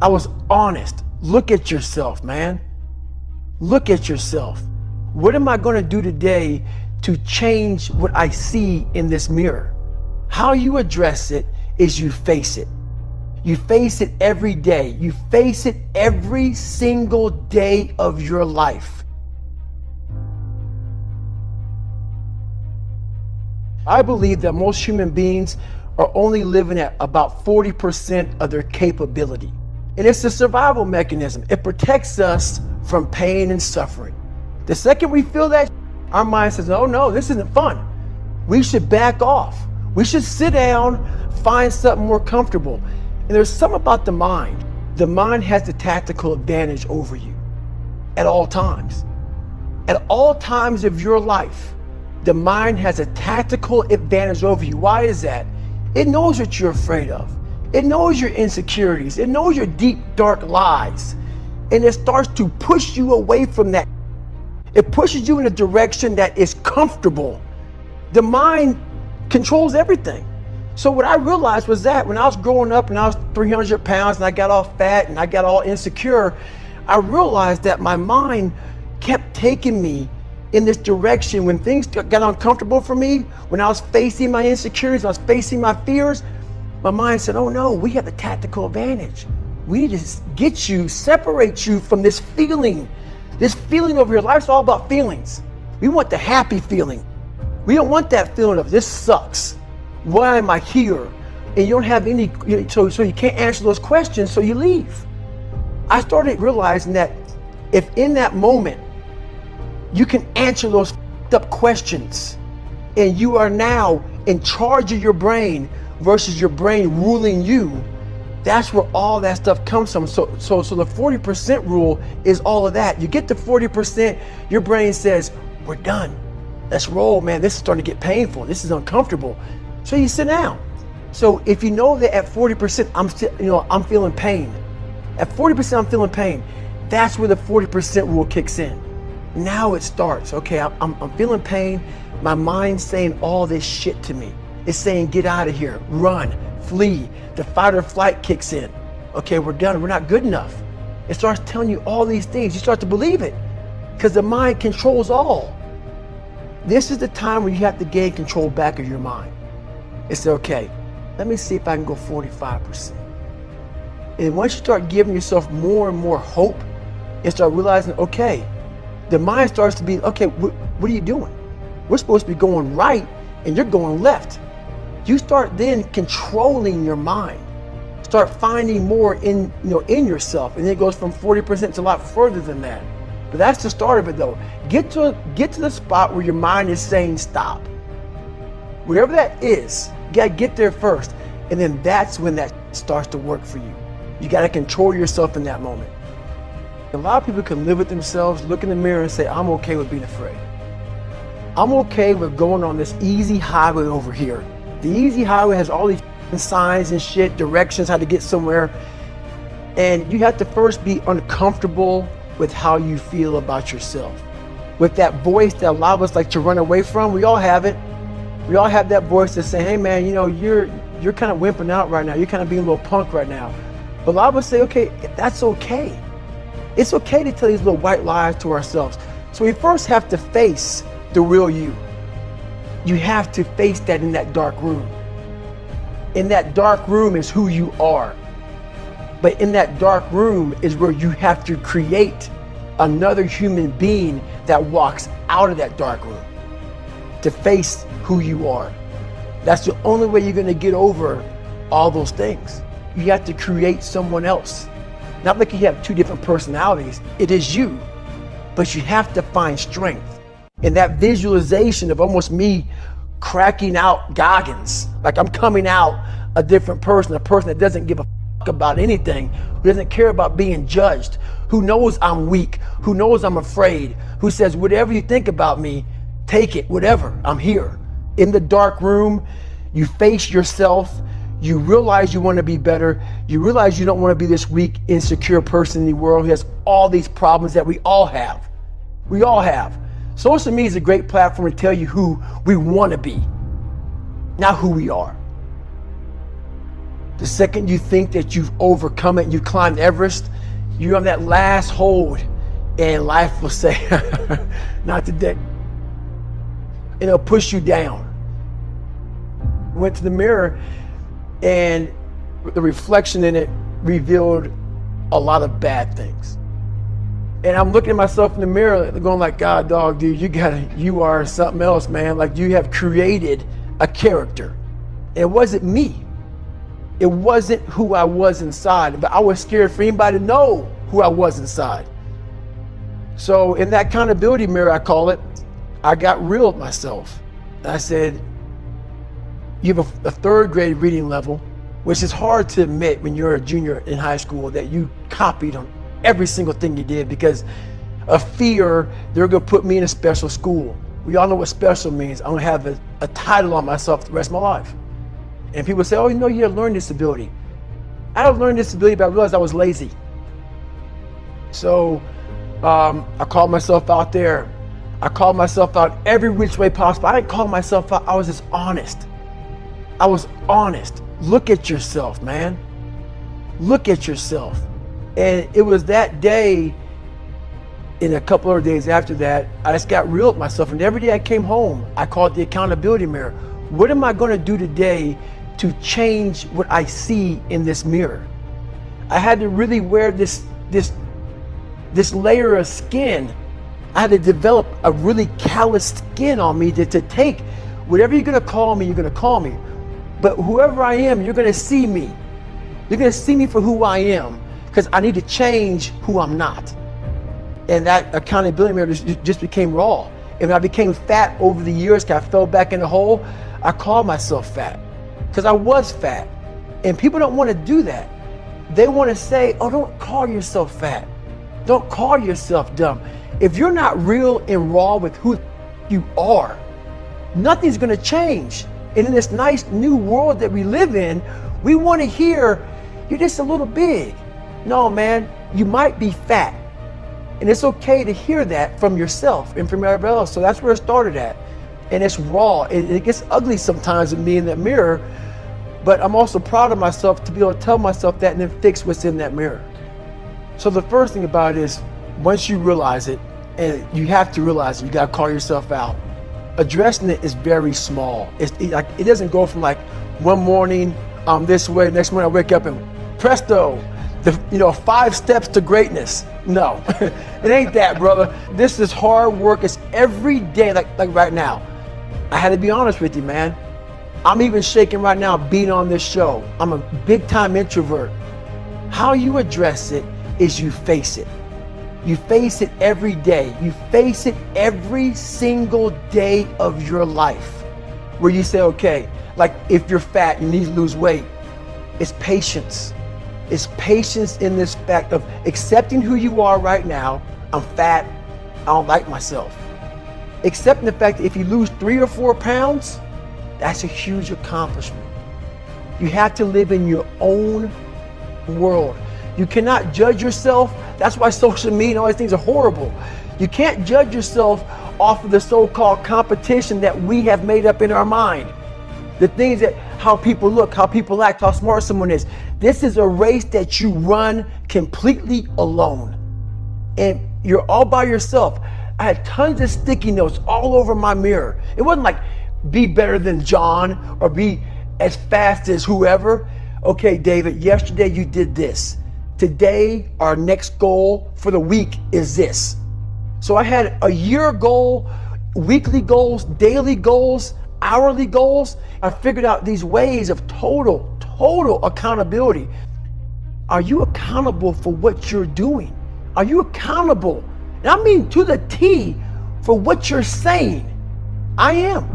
I was honest. Look at yourself, man. Look at yourself. What am I going to do today to change what I see in this mirror? How you address it is you face it. You face it every day. You face it every single day of your life. I believe that most human beings are only living at about 40% of their capability. And it's a survival mechanism. It protects us from pain and suffering. The second we feel that, our mind says, oh no, this isn't fun. We should back off. We should sit down, find something more comfortable. And there's something about the mind. The mind has the tactical advantage over you at all times. At all times of your life, the mind has a tactical advantage over you. Why is that? It knows what you're afraid of. It knows your insecurities. It knows your deep, dark lies. And it starts to push you away from that. It pushes you in a direction that is comfortable. The mind controls everything. So what I realized was that when I was growing up and I was 300 pounds and I got all fat and I got all insecure, I realized that my mind kept taking me in this direction. When things got uncomfortable for me, when I was facing my insecurities, I was facing my fears, my mind said, oh no, we have the tactical advantage. We need to get you, separate you from this feeling. This feeling of your life's all about feelings. We want the happy feeling. We don't want that feeling of this sucks. Why am I here? And you don't have any, so you can't answer those questions, so you leave. I started realizing that if in that moment you can answer those up questions and you are now in charge of your brain versus your brain ruling you, that's where all that stuff comes from. So the 40% rule is all of that. You get to 40%, your brain says, we're done. Let's roll, man. This is starting to get painful. This is uncomfortable. So you sit down. So if you know that at 40%, I'm feeling pain. At 40%, I'm feeling pain. That's where the 40% rule kicks in. Now it starts. Okay, I'm feeling pain. My mind's saying all this shit to me. It's saying, get out of here, run, flee. The fight or flight kicks in. Okay, we're done. We're not good enough. It starts telling you all these things. You start to believe it because the mind controls all. This is the time when you have to gain control back of your mind. It's okay, let me see if I can go 45%. And once you start giving yourself more and more hope and start realizing, okay, the mind starts to be, okay, what are you doing? We're supposed to be going right and you're going left. You start then controlling your mind. Start finding more in yourself, and then it goes from 40% to a lot further than that. But that's the start of it though. Get to the spot where your mind is saying stop. Whatever that is, you gotta get there first. And then that's when that starts to work for you. You gotta control yourself in that moment. A lot of people can live with themselves, look in the mirror and say, I'm okay with being afraid. I'm okay with going on this easy highway over here. The easy highway has all these signs and shit, directions, how to get somewhere. And you have to first be uncomfortable with how you feel about yourself. With that voice that a lot of us like to run away from, we all have it. We all have that voice that say, hey man, you're kind of wimping out right now. You're kind of being a little punk right now. But a lot of us say, okay, that's okay. It's okay to tell these little white lies to ourselves. So we first have to face the real you. You have to face that in that dark room. In that dark room is who you are. But in that dark room is where you have to create another human being that walks out of that dark room to face who you are. That's the only way you're going to get over all those things. You have to create someone else. Not like you have two different personalities. It is you, but you have to find strength. And that visualization of almost me cracking out Goggins, like I'm coming out a different person, a person that doesn't give a fuck about anything, who doesn't care about being judged, who knows I'm weak, who knows I'm afraid, who says, whatever you think about me, take it, whatever, I'm here. In the dark room, you face yourself, you realize you want to be better, you realize you don't want to be this weak, insecure person in the world who has all these problems that we all have. We all have. Social media is a great platform to tell you who we want to be, not who we are. The second you think that you've overcome it, you climbed Everest, you're on that last hold, and life will say, not today. And it'll push you down. Went to the mirror, and the reflection in it revealed a lot of bad things. And I'm looking at myself in the mirror going like, God, dog, dude, you are something else, man. Like, you have created a character. It wasn't me. It wasn't who I was inside, but I was scared for anybody to know who I was inside. So in that accountability mirror, I call it, I got real with myself. I said, you have a third grade reading level, which is hard to admit when you're a junior in high school that you copied on every single thing you did because of fear they're gonna put me in a special school. We all know what special means. I'm gonna have a title on myself the rest of my life. And people say, oh, you know, you have a learning disability. I had a learning disability, but I realized I was lazy. So I called myself out there. I called myself out every which way possible. I didn't call myself out, I was just honest. I was honest. Look at yourself, man. Look at yourself. And it was that day, in a couple of days after that, I just got real with myself. And every day I came home, I called the accountability mirror. What am I gonna do today to change what I see in this mirror? I had to really wear this layer of skin. I had to develop a really calloused skin on me to take whatever you're gonna call me, you're gonna call me. But whoever I am, you're gonna see me. You're gonna see me for who I am, because I need to change who I'm not. And that accountability mirror just became raw. And when I became fat over the years, because I fell back in the hole, I called myself fat, because I was fat. And people don't want to do that. They want to say, oh, don't call yourself fat. Don't call yourself dumb. If you're not real and raw with who you are, nothing's gonna change. And in this nice new world that we live in, we want to hear, you're just a little big. No, man, you might be fat. And it's okay to hear that from yourself and from everybody else. So that's where it started at. And it's raw. It gets ugly sometimes with me in that mirror, but I'm also proud of myself to be able to tell myself that and then fix what's in that mirror. So the first thing about it is, once you realize it, and you have to realize it, you gotta call yourself out. Addressing it is very small. It doesn't go from like one morning I'm this way, next morning I wake up and presto, 5 steps to greatness. No, it ain't that, brother. This is hard work. It's every day, like right now. I had to be honest with you, man. I'm even shaking right now being on this show. I'm a big time introvert. How you address it is you face it. You face it every day. You face it every single day of your life, where you say, okay, like if you're fat, you need to lose weight. It's patience. It's patience in this fact of accepting who you are right now. I'm fat. I don't like myself. Accepting the fact that if you lose 3 or 4 pounds, that's a huge accomplishment. You have to live in your own world. You cannot judge yourself. That's why social media and all these things are horrible. You can't judge yourself off of the so-called competition that we have made up in our mind. The things that, how people look, how people act, how smart someone is. This is a race that you run completely alone. And you're all by yourself. I had tons of sticky notes all over my mirror. It wasn't like, be better than John or be as fast as whoever. Okay, David, yesterday you did this. Today, our next goal for the week is this. So I had a year goal, weekly goals, daily goals, hourly goals. I figured out these ways of total accountability. Are you accountable for what you're doing? Are you accountable? And I mean to the T for what you're saying. I am.